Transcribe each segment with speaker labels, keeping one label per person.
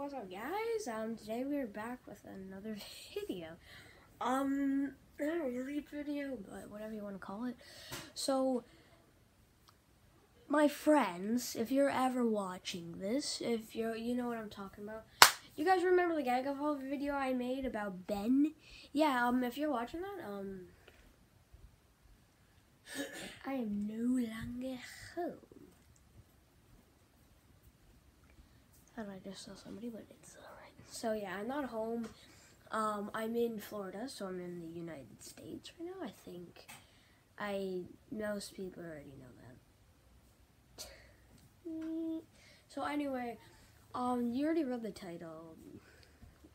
Speaker 1: what's up, guys? Today we're back with another video. Not really a video, but whatever you want to call it. So, my friends, if you're ever watching this, if you know what I'm talking about. You guys remember the gag of all video I made about Ben? Yeah, if you're watching that, I am no longer home. Thought I just saw somebody, but it's alright. So yeah, I'm not home. I'm in Florida, so I'm in the United States right now. I think most people already know that. So anyway, you already read the title.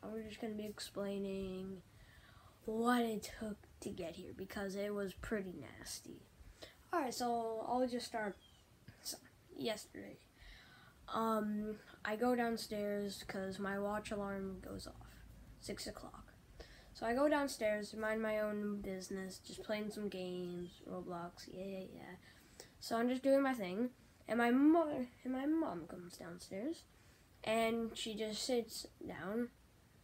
Speaker 1: I'm just gonna be explaining what it took to get here because it was pretty nasty. Alright, so I'll just start yesterday. I go downstairs because my watch alarm goes off, 6 o'clock. So I go downstairs to mind my own business, just playing some games, Roblox, yeah. So I'm just doing my thing, and my mom comes downstairs, and she just sits down,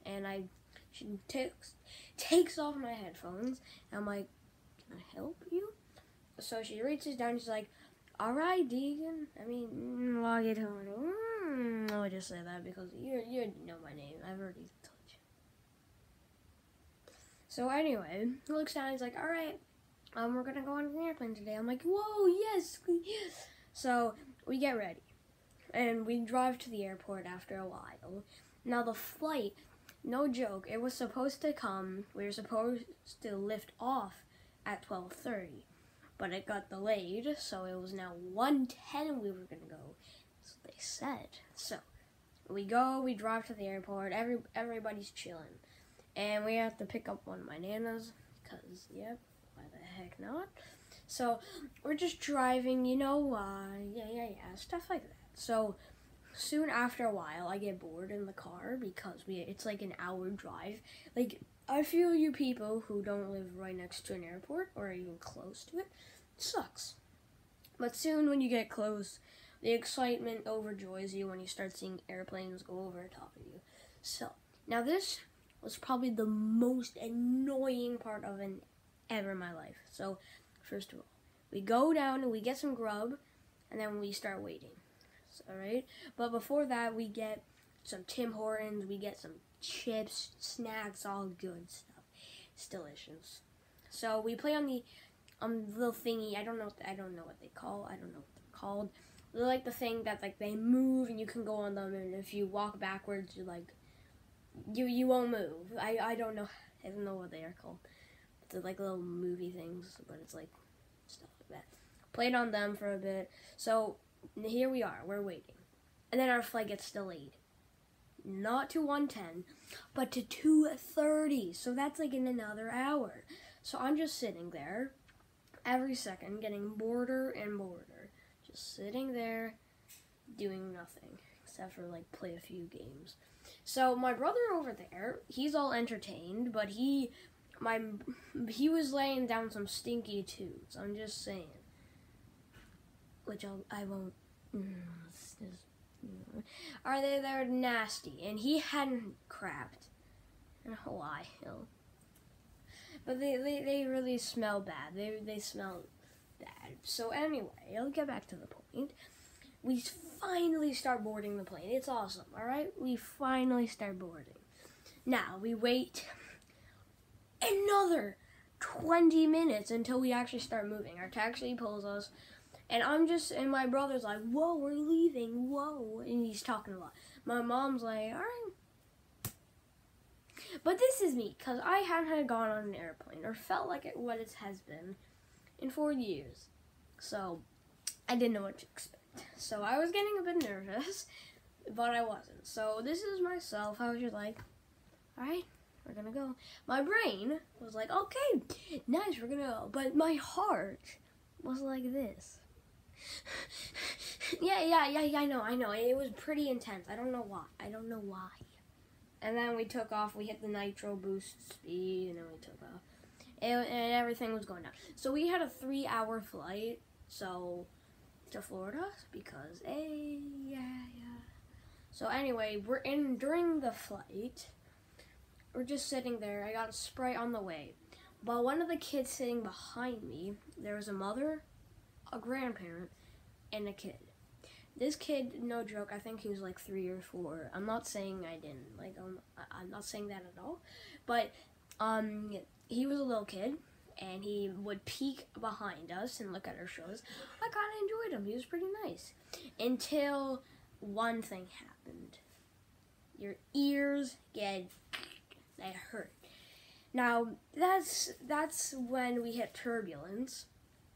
Speaker 1: and she takes off my headphones, and I'm like, can I help you? So she reaches down, she's like, all right, Deegan. I mean, log it on. I'll just say that because you know my name. I've already told you. So anyway, he looks down. He's like, all right, we're gonna go on an airplane today. I'm like, whoa, yes. So we get ready, and we drive to the airport after a while. Now the flight, no joke, it was supposed to come. We were supposed to lift off at 12:30. But it got delayed, so it was now 1:10 we were gonna go. That's what they said. So we drive to the airport, everybody's chilling. And we have to pick up one of my nanas, because, yep, why the heck not? So we're just driving, yeah, stuff like that. So soon after a while, I get bored in the car because it's like an hour drive. Like, I feel you people who don't live right next to an airport or even close to it, sucks. But soon when you get close, the excitement overjoys you when you start seeing airplanes go over top of you. So, now this was probably the most annoying part of ever in my life. So, first of all, we go down and we get some grub, and then we start waiting. Alright? But before that, we get some Tim Hortons, we get some chips, snacks, all good stuff. It's delicious. So we play on the little thingy. I don't know what they're called. They're like the thing that like they move and you can go on them, and if you walk backwards, you won't move. I don't know what they are called. They're like little movie things, but it's like stuff like that. Played on them for a bit. So here we are. We're waiting, and then our flight gets delayed. Not to 1:10, but to 2:30. So that's like in another hour. So I'm just sitting there every second, getting boreder and boreder. Just sitting there, doing nothing, except for like play a few games. So my brother over there, he's all entertained, but he was laying down some stinky tubes. I'm just saying. Which I won't. They're nasty, and he hadn't crapped in a while. But they really smell bad. They smell bad. So anyway, I'll get back to the point. We finally start boarding the plane. It's awesome, alright? We finally start boarding. Now, we wait another 20 minutes until we actually start moving. Our taxi pulls us. And my brother's like, whoa, we're leaving, whoa. And he's talking a lot. My mom's like, all right. But this is me, because I hadn't gone on an airplane or felt like what it has been in 4 years. So I didn't know what to expect. So I was getting a bit nervous, but I wasn't. So this is myself. I was just like, all right, we're going to go. My brain was like, okay, nice, we're going to go. But my heart was like this. Yeah, I know. It was pretty intense. I don't know why. And then we took off. We hit the nitro boost speed, and then we took off. And everything was going down. So we had a 3-hour flight, to Florida, because, yeah. So anyway, during the flight. We're just sitting there. I got a Sprite on the way. But one of the kids sitting behind me, there was a mother, a grandparent, and a kid. This kid, no joke, I think he was like 3 or 4. I'm not saying I didn't. I'm not saying that at all. But he was a little kid, and he would peek behind us and look at our shows. I kind of enjoyed him. He was pretty nice. Until one thing happened. Your ears get... They hurt. Now, that's when we hit turbulence.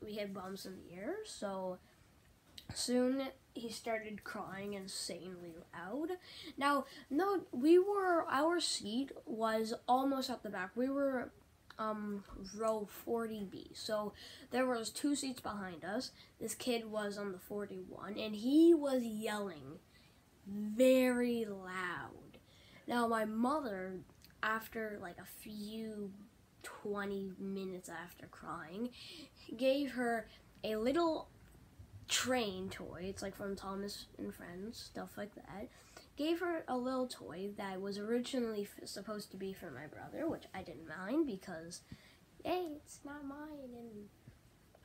Speaker 1: We hit bumps in the air, so soon he started crying insanely loud. Now, no, our seat was almost at the back. We were row 40B, so there was 2 seats behind us. This kid was on the 41, and he was yelling very loud. Now, my mother, after like a few 20 minutes after crying, gave her a little train toy. It's like from Thomas and Friends, stuff like that. Gave her a little toy that was originally supposed to be for my brother, which I didn't mind because, hey, it's not mine,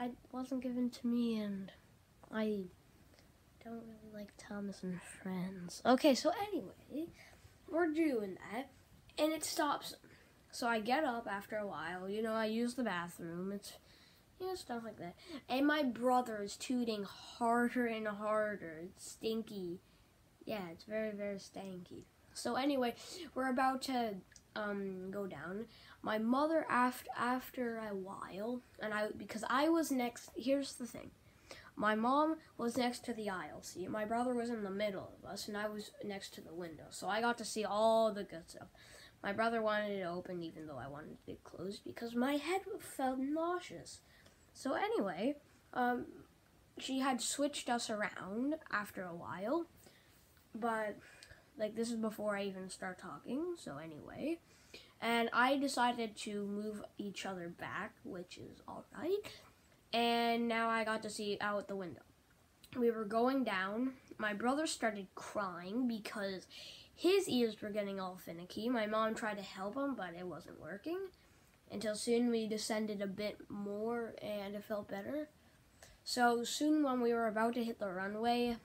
Speaker 1: and it wasn't given to me, and I don't really like Thomas and Friends. Okay, so anyway, we're doing that. And it stops. So I get up after a while. I use the bathroom. It's, stuff like that. And my brother is tooting harder and harder. It's stinky. Yeah, it's very, very stanky. So anyway, we're about to go down. My mother, after a while, because I was next. Here's the thing. My mom was next to the aisle seat. My brother was in the middle of us, and I was next to the window. So I got to see all the good stuff. My brother wanted it open even though I wanted it closed because my head felt nauseous. So anyway, she had switched us around after a while. But, this is before I even start talking. So anyway, and I decided to move each other back, which is alright. And now I got to see out the window. We were going down. My brother started crying because his ears were getting all finicky. My mom tried to help him, but it wasn't working. Until soon we descended a bit more, and it felt better. So soon when we were about to hit the runway,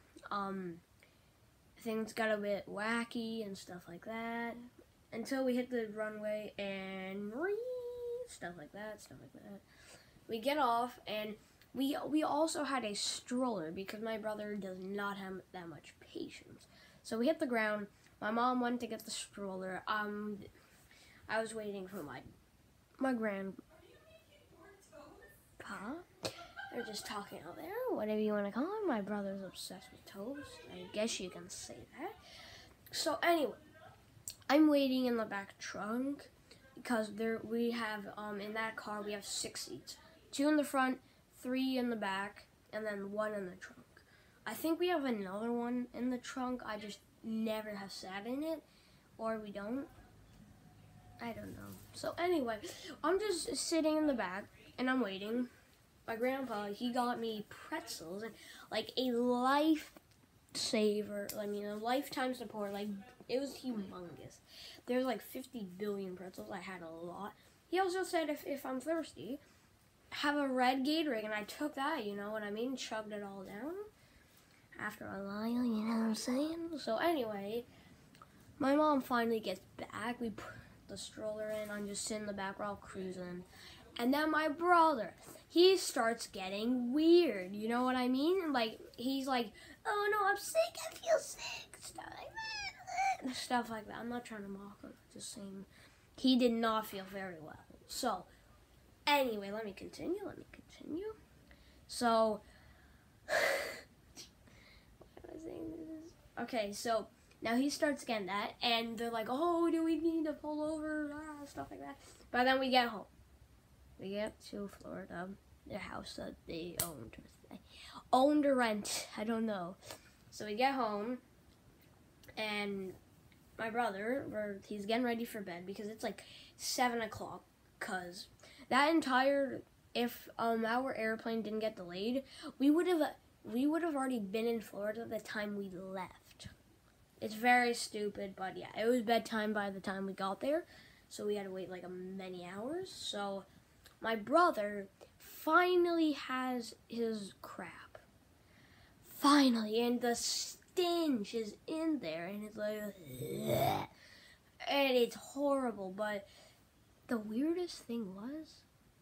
Speaker 1: things got a bit wacky and stuff like that. Until we hit the runway and stuff like that. We get off, and we also had a stroller because my brother does not have that much patience. So we hit the ground. My mom went to get the stroller. I was waiting for my grandpa. They're just talking out there, whatever you want to call him. My brother's obsessed with toast. I guess you can say that. So anyway, I'm waiting in the back trunk because we have in that car we have 6 seats. 2 in the front, 3 in the back, and then 1 in the trunk. I think we have another one in the trunk. I just never have sat in it, or we don't. I don't know. So anyway, I'm just sitting in the back and I'm waiting. My grandpa, he got me pretzels and like a lifesaver, a lifetime support. It was humongous. There's 50 billion pretzels. I had a lot. He also said if I'm thirsty, have a red Gatorade, and I took that, you know what I mean? Chugged it all down. After a while, you know what I'm saying? So anyway, my mom finally gets back. We put the stroller in. I'm just sitting in the back. We're all cruising. And then my brother, he starts getting weird. You know what I mean? He's like, oh no, I'm sick. I feel sick. Stuff like that. I'm not trying to mock him. Just saying he did not feel very well. So anyway, let me continue. So, okay, so now he starts getting that, and they're like, oh, do we need to pull over? Stuff like that. But then we get home. We get to Florida, their house that they owned or rent. I don't know. So we get home, and my brother, he's getting ready for bed because it's 7 o'clock. Cause that entire, if our airplane didn't get delayed, we would have already been in Florida the time we left. It's very stupid, but yeah, it was bedtime by the time we got there, so we had to wait like many hours. So my brother finally has his crap. Finally, and the stench is in there, and it's like, ugh, and it's horrible. But the weirdest thing was,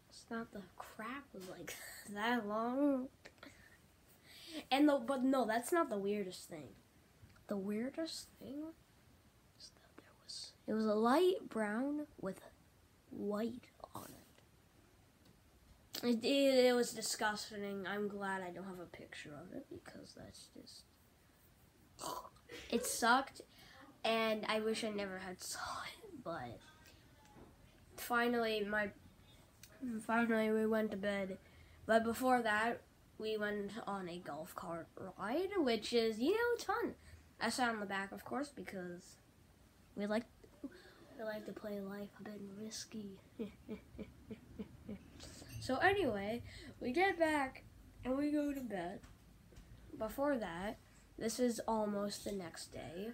Speaker 1: it's not the crap was like that long, and but no, that's not the weirdest thing. The weirdest thing is that it was a light brown with white on it. It was disgusting. I'm glad I don't have a picture of it because that's just... It sucked, and I wish I never had saw it, but finally we went to bed. But before that, we went on a golf cart ride, which is, it's fun. I sat on the back, of course, because we like to play life a bit risky. So anyway, we get back and we go to bed. Before that, this is almost the next day.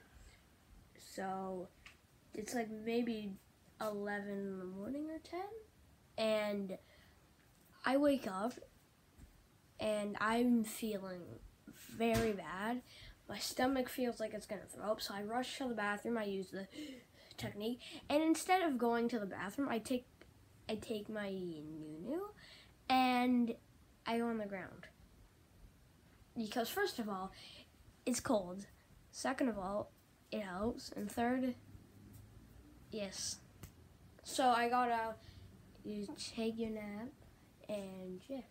Speaker 1: So it's like maybe 11 in the morning or 10. And I wake up and I'm feeling very bad. My stomach feels like it's gonna throw up, so I rush to the bathroom. I use the technique, and instead of going to the bathroom, I take my nunu and I go on the ground. Because first of all, it's cold. Second of all, it helps. And third, yes. So I gotta, you take your nap, and yes,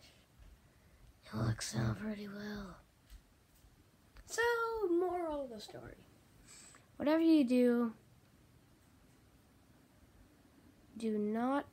Speaker 1: it works out pretty well. So, moral of the story. Whatever you do, do not